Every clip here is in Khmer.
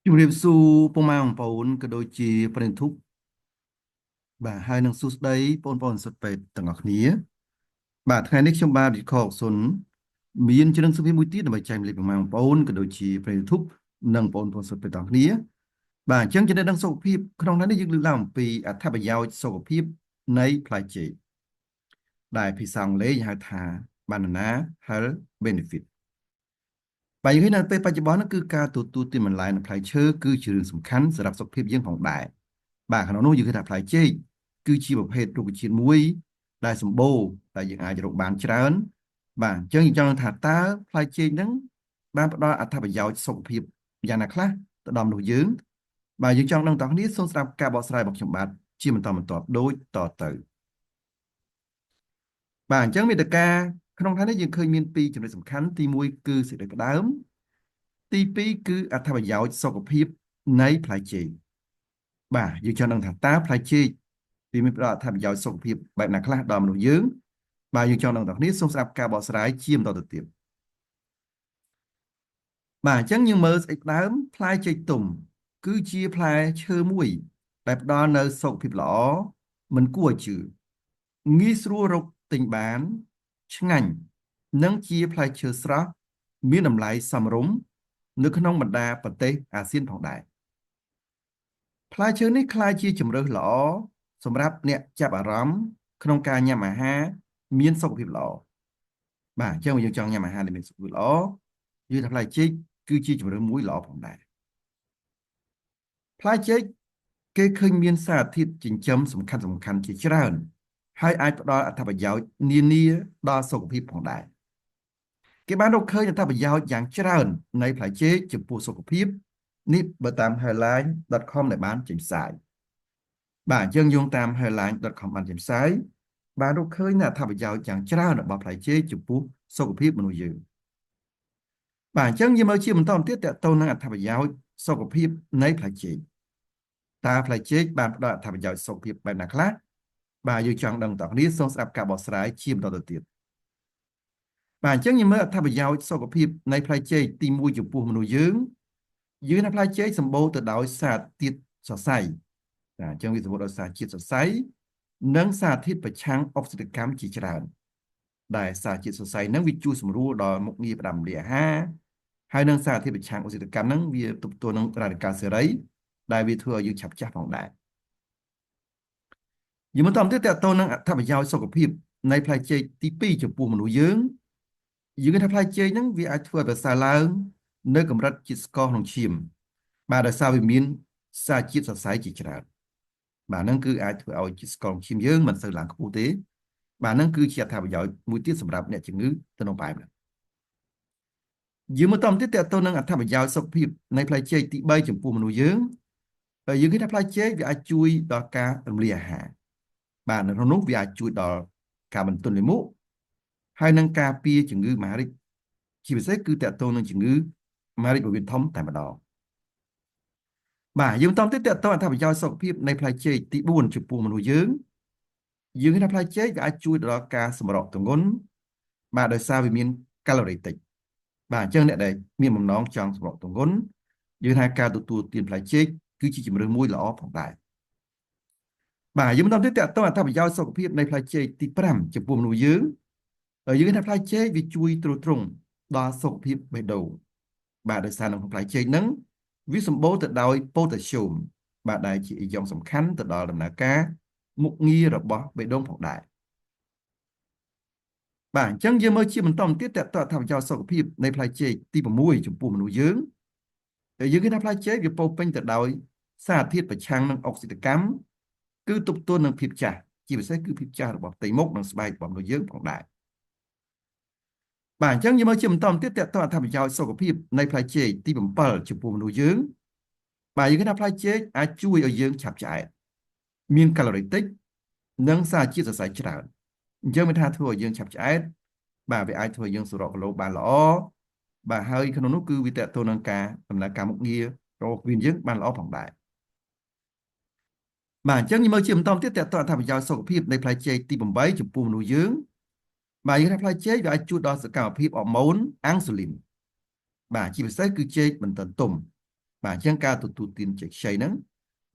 ជំរាបសួរពុកម៉ែបងប្អូនក៏ដូចជាប្រិយធុបាទហើយនឹងសួស្តីបងប្អូនសិស្សពេទ្យទាំងអស់គ្នាបាទថ្ងៃនេះខ្ញុំបាទវិខកសុនមានជ្រឹងសុភាមួយទៀតដើម្បីចែករំលែកពុកម៉ែបងប្អូនក៏ដូចជាប្រិយធុនិងបងប្អូនសិស្សពេទ្យទាំងអស់គ្នាបាទអញ្ចឹងចំណេះដឹងសុខភាពក្នុងថ្ងៃនេះយើងលើកឡើងអំពីអត្ថប្រយោជន៍សុខភាពនៃផ្លែចេកដែលភាសាអង់គ្លេសហៅថា Banana Health Benefit បាទយើងឃើញនៅពេលបច្ចុប្បន្នគឺការទទួលទានបន្លែនិងផ្លែឈើគឺជារឿងសំខាន់សម្រាប់សុខភាពយើងផងដែរបាទក្នុងនោះយើងឃើញថាផ្លែចេកគឺជាប្រភេទរុក្ខជាតិមួយដែលសម្បូរដែលយើងអាចរកបានច្រើនបាទអញ្ចឹងយើងចង់ថាតើផ្លែចេកហ្នឹងបានផ្ដល់អត្ថប្រយោជន៍សុខភាពយ៉ាងណាខ្លះទៅដល់មនុស្សយើងបាទយើងចង់ដឹងតើគ្នាសូមស្ដាប់ការបកស្រាយរបស់ខ្ញុំបាទជាបន្តបន្ទាប់ដូចតទៅបាទអញ្ចឹងមេត្តាក្នុងថ្ងៃនេះយើងឃើញមានពីរចំណុចសំខាន់ទី1គឺសេចក្តីផ្ដើមទី2គឺអត្ថប្រយោជន៍សុខភាពនៃផ្លែចេកបាទយើងចង់ដឹងថាតើផ្លែចេកវាមានប្រអត្ថប្រយោជន៍សុខភាពបែបណាខ្លះដល់មនុស្សយើងបាទយើងចង់ដឹងដល់គ្នាសូមស្ដាប់ការបកស្រាយជាបន្តទៅទៀតបាទអញ្ចឹងយើងមើលស្អិចដើមផ្លែចេកទុំគឺជាផ្លែឈើមួយដែលផ្ដល់នូវសុខភាពល្អមិនគួរឲ្យជឿងាយស្រួលរកទិញបានឆ្ងាញ់និងជាផ្លែឈើស្រស់មានតម្លៃសមរម្យនៅក្នុងបណ្ដាប្រទេសអាស៊ានផងដែរផ្លែឈើនេះក្លាយជាជម្រើសល្អសម្រាប់អ្នកចាប់អារម្មណ៍ក្នុងការញ៉ាំអាហារមានសុខភាពល្អបាទអញ្ចឹងយើងចង់ញ៉ាំអាហារដែលមានសុខភាពល្អយល់ថាផ្លែចេកគឺជាជម្រើសមួយល្អផងដែរផ្លែចេកគេឃើញមានសារធាតុចិញ្ចឹមសំខាន់ជាច្រើនហើយអាចផ្ដល់អត្ថប្រយោជន៍នានាដល់សុខភាពផងដែរគេបានរកឃើញអត្ថប្រយោជន៍យ៉ាងច្រើននៃផ្លែចេកចំពោះសុខភាពនេះបើតាម headline.com ដែលបានចេញផ្សាយបាទអញ្ចឹងយោងតាម headline.com បានចេញផ្សាយបានរកឃើញនូវអត្ថប្រយោជន៍យ៉ាងច្រើនរបស់ផ្លែចេកចំពោះសុខភាពមនុស្សយើងបាទអញ្ចឹងយើងមើលជាបន្តទៀតតទៅនឹងអត្ថប្រយោជន៍សុខភាពនៃផ្លែចេកតើផ្លែចេកបានផ្ដល់អត្ថប្រយោជន៍សុខភាពបែបណាខ្លះបាទយើងចង់ដឹងតើគ្នាសូមស្ដាប់ការបកស្រាយជាបន្តទៅទៀតបាទអញ្ចឹងយើងមើលអត្ថប្រយោជន៍សុខភាពនៃផ្លែចេកទី1ចំពោះមនុស្សយើងនៅផ្លែចេកសម្បូរទៅដោយសារធាតុសរសៃបាទអញ្ចឹងវាសម្បូរដោយសារជាតិសរសៃនិងសារធាតុប្រឆាំងអុកស៊ីតកម្មជាច្រើនដែលសារជាតិសរសៃហ្នឹងវាជួយសម្រួលដល់មុខងារផ្ដាំលាអាហារហើយនឹងសារធាតុប្រឆាំងអុកស៊ីតកម្មហ្នឹងវាទប់ទល់នឹងរ៉ាឌីកាល់សេរីដែលវាធ្វើឲ្យយើងឆាប់ចាស់ផងដែរយើងបន្តទៀតតទៅនឹងអត្ថប្រយោជន៍សុខភាពនៃផ្លែចេកទី2ចំពោះមនុស្សយើងថាផ្លែចេកហ្នឹងវាអាចធ្វើឲ្យប្រសើរឡើងនៅកម្រិតជាតិស្ករក្នុងឈាមបាទដោយសារវាមានសារជាតិសរសៃជាច្រើនបាទហ្នឹងគឺអាចធ្វើឲ្យជាតិស្ករក្នុងឈាមយើងមិនសូវឡើងខ្ពស់ទេបាទហ្នឹងគឺជាអត្ថប្រយោជន៍មួយទៀតសម្រាប់អ្នកជំងឺទៅក្នុងបែបហ្នឹងយើងមកតទៀតតទៅនឹងអត្ថប្រយោជន៍សុខភាពនៃផ្លែចេកទី3ចំពោះមនុស្សយើងឃើញថាផ្លែចេកវាអាចជួយដល់ការរំលាយអាហារបាទនៅក្នុងនោះវាអាចជួយដល់ការបន្ទន់លាមកហើយនឹងការពារជំងឺមហារីកជាពិសេសគឺតទៅនឹងជំងឺមហារីករបៀបធំតែម្ដងបាទយើងបន្តទៀតតទៅអត្ថប្រយោជន៍សុខភាពនៃផ្លែចេកទី4ចំពោះមនុស្សយើងឃើញថាផ្លែចេកវាអាចជួយដល់ការសម្រកទម្ងន់បាទដោយសារវាមានកាឡូរីតិចបាទអញ្ចឹងអ្នកដែលមានបំណងចង់សម្រកទម្ងន់យើងថាការទទួលទានផ្លែចេកគឺជាជម្រើសមួយល្អផងដែរបាទយើងបន្តទៀតតទៅអត្ថប្រយោជន៍សុខភាពនៃផ្លែចេកទី5ចំពោះមនុស្សយើងឃើញថាផ្លែចេកវាជួយទ្រទ្រង់ដល់សុខភាពបេះដូងបាទដោយសារនៅក្នុងផ្លែចេកហ្នឹងវាសម្បូរទៅដោយប៉ូតាស្យូមបាទដែលជាអ៊ីយ៉ុងសំខាន់ទៅដល់ដំណើរការមុខងាររបស់បេះដូងផងដែរបាទអញ្ចឹងយើងមើលជាបន្តទៀតតើអត្ថប្រយោជន៍សុខភាពនៃផ្លែចេកទី6ចំពោះមនុស្សយើងឃើញថាផ្លែចេកវាពោរពេញទៅដោយសារធាតុប្រឆាំងនឹងអុកស៊ីតកម្មគឺទប់ទល់នឹងភាពចាស់ជាពិសេសគឺភាពចាស់របស់ផ្ទៃមុខនិងស្បែករបស់មនុស្សយើងផងដែរបាទអញ្ចឹងយើងមើលជាបន្តទៀតតើអត្ថប្រយោជន៍សុខភាពនៃផ្លែចេកទី7ចំពោះមនុស្សយើងបាទយើងឃើញថាផ្លែចេកអាចជួយឲ្យយើងឆាប់ឆ្អែតមានកាឡូរីតិចនិងសារជាតិសរសៃច្រើនអញ្ចឹងមានថាធ្វើឲ្យយើងឆាប់ឆ្អែតបាទវាអាចធ្វើឲ្យយើងសម្រកគីឡូបានល្អបាទហើយក្នុងនោះគឺវាតេតទៅនឹងការដំណើរការមុខងាររបស់វិញយើងបានល្អផងដែរបាទអញ្ចឹងយើងមើលជាបន្តទៀតតើអត្ថប្រយោជន៍សុខភាពនៃផ្លែចេកទី8ចំពោះមនុស្សយើងបាទយើងថាផ្លែចេកវាអាចជួយដល់សកម្មភាពអរម៉ូនអាំងស៊ូលីនបាទជាពិសេសគឺចេកមិនទាន់ទុំ បាទអញ្ចឹងការទទួលទានជែកខ្ចីហ្នឹង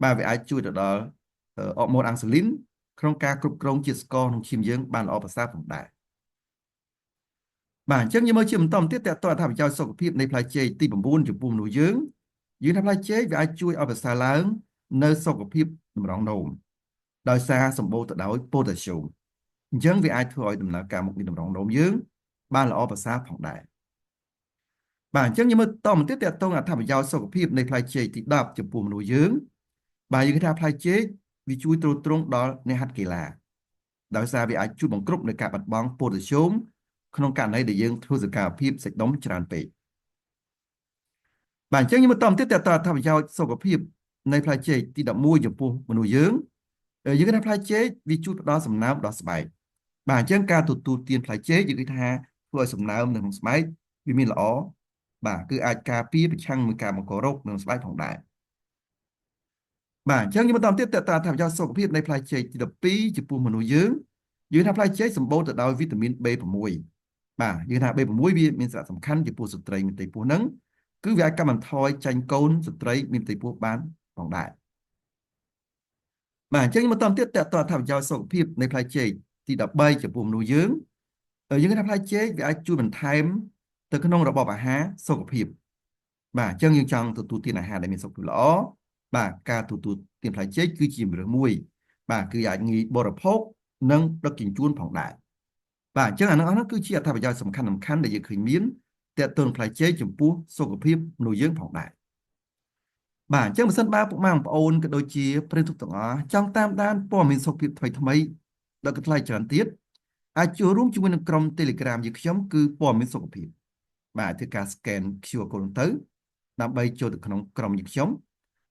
បាទវាអាចជួយទៅដល់អរម៉ូនអាំងស៊ូលីនក្នុងការគ្រប់គ្រងជាតិស្ករក្នុងឈាមយើងបានល្អប្រសើរផងដែរបាទអញ្ចឹងយើងមើលជាបន្តទៀតតើតើអត្ថប្រយោជន៍សុខភាពនៃផ្លែចេកទី9ចំពោះមនុស្សយើងថាផ្លែចេកវាអាចជួយឲ្យប្រសើរឡើងនៅសុខភាពតម្រងនោមដោយសារសម្បូរទៅដោយប៉ូតាស្យូមអញ្ចឹងវាអាចធ្វើឲ្យដំណើរការមុខនៃតម្រងនោមយើងបានល្អប្រសើរផងដែរបាទអញ្ចឹងយើងមើលតទៅទៀតតើតើអត្ថប្រយោជន៍សុខភាពនៃផ្លែចេកទី10ចំពោះមនុស្សយើងបាទយើងថាផ្លែចេកវាជួយទ្រទ្រង់ដល់អ្នកហាត់កីឡាដោយសារវាអាចជួយបង្ក្រប់នៅការបាត់បង់ប៉ូតាស្យូមក្នុងករណីដែលយើងធ្វើសកម្មភាពសាច់ដុំច្រើនពេកបាទអញ្ចឹងយើងមើលតទៅទៀតតើអត្ថប្រយោជន៍សុខភាពនៃផ្លែចេកទី11ចំពោះមនុស្សយើងថាផ្លែចេកវាជួយផ្ដល់សំណើមដល់ស្បែកបាទអញ្ចឹងការទទួលទានផ្លែចេកយើងថាធ្វើឲ្យសំណើមនៅក្នុងស្បែកវាមានល្អបាទគឺអាចការពារប្រឆាំងនឹងការបង្ករោគនៅស្បែកផងដែរបាទអញ្ចឹងយើងបន្តទៀតតើតើថាប្រយោជន៍សុខភាពនៃផ្លែចេកទី12ចំពោះមនុស្សយើងថាផ្លែចេកសម្បូរទៅដោយវីតាមីន B6 បាទយើងថា B6 វាមានសារៈសំខាន់ចំពោះស្ត្រីមានផ្ទៃពោះហ្នឹងគឺវាអាចកាត់បន្ថយចាញ់កូនស្ត្រីមានផ្ទៃពោះបានផងដែរបាទអញ្ចឹងមកតទៀតតើតើថាប្រយោជន៍សុខភាពនៃផ្លែចេកទី13ចំពោះមនុស្សយើងថាផ្លែចេកវាអាចជួយបន្ថែមទៅក្នុងរបបអាហារសុខភាពបាទអញ្ចឹងយើងចង់ទទួលទានអាហារដែលមានសុខភាពល្អបាទការទទួលទានផ្លែចេកគឺជាម្រើសមួយបាទគឺអាចងាយបរិភោគនិងដឹកជញ្ជូនផងដែរបាទអញ្ចឹងអានោះអស់នោះគឺជាអត្ថប្រយោជន៍សំខាន់ដែលយើងឃើញមានតើតើផ្លែចេកចំពោះសុខភាពមនុស្សយើងផងដែរបាទអញ្ចឹងបើសិនបើពុកម៉ែបងប្អូនក៏ដូចជាប្រិយមិត្តទាំងអស់ចង់តាមដានព័ត៌មានសុខភាពថ្មីដល់កន្លែងច្រើនទៀតអាចចូលរួមជាមួយនឹងក្រុម Telegram យើងខ្ញុំគឺព័ត៌មានសុខភាពបាទធ្វើការ scan QR code ទៅដើម្បីចូលទៅក្នុងក្រុមយើងខ្ញុំ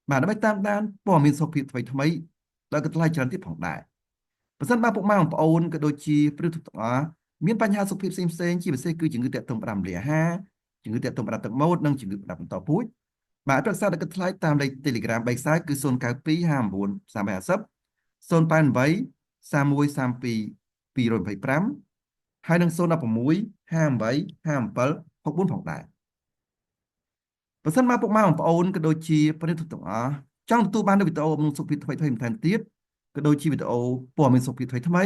បាទដើម្បីតាមដានព័ត៌មានសុខភាពថ្មីដល់កន្លែងច្រើនទៀតផងដែរបើសិនបើពុកម៉ែបងប្អូនក៏ដូចជាប្រិយមិត្តទាំងអស់មានបញ្ហាសុខភាពផ្សេងជាពិសេសគឺជំងឺទាក់ទងផ្ដាំលាអាហារជំងឺទាក់ទងផ្ដាំទឹកមាត់និងជំងឺផ្ដាំបន្តពូជបាទប្រឹក្សាដល់កន្លែងតាមលេខ Telegram បេក្ខគឺ092 59 350 088 3132 225ហើយនឹង016 58 57 64ផងដែរបើសិនមកពុកម៉ែបងប្អូនក៏ដូចជាប្រិយមិត្តទាំងអស់ចង់ទទួលបាននូវវីដេអូអំណោយសុខភាពថ្មីបន្ថែមទៀតក៏ដូចជាវីដេអូព័ត៌មានសុខភាពថ្មី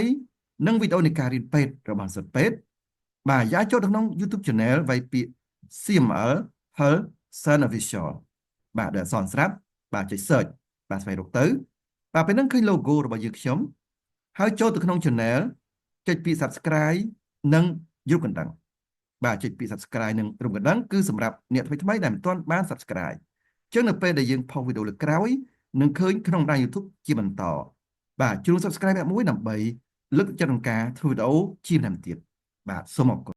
និងវីដេអូនៃការរៀនពេទ្យរបស់សិស្សពេទ្យបាទយ៉ាចូលទៅក្នុង YouTube Channel វាយពាក្យ CML Health Sun Official បាទដែលអក្សរស្រាប់បាទចុច search បាទស្វែងរកទៅបាទពេលហ្នឹងឃើញ logo របស់យើងខ្ញុំហើយចូលទៅក្នុង channel ចុចពាក្យ subscribe និងរូបកណ្ដឹងបាទចុចពាក្យ subscribe និងរូបកណ្ដឹងគឺសម្រាប់អ្នកថ្មីដែលមិនទាន់បាន subscribe អញ្ចឹងនៅពេលដែលយើងផុសវីដេអូលើក្រោយនឹងឃើញក្នុងបណ្ដាញ YouTube ជាបន្តបាទជួន subscribe អ្នកមួយដើម្បីលើកទឹកចិត្តក្នុងការធ្វើវីដេអូជាបន្តទៀតបាទសូមអរគុណ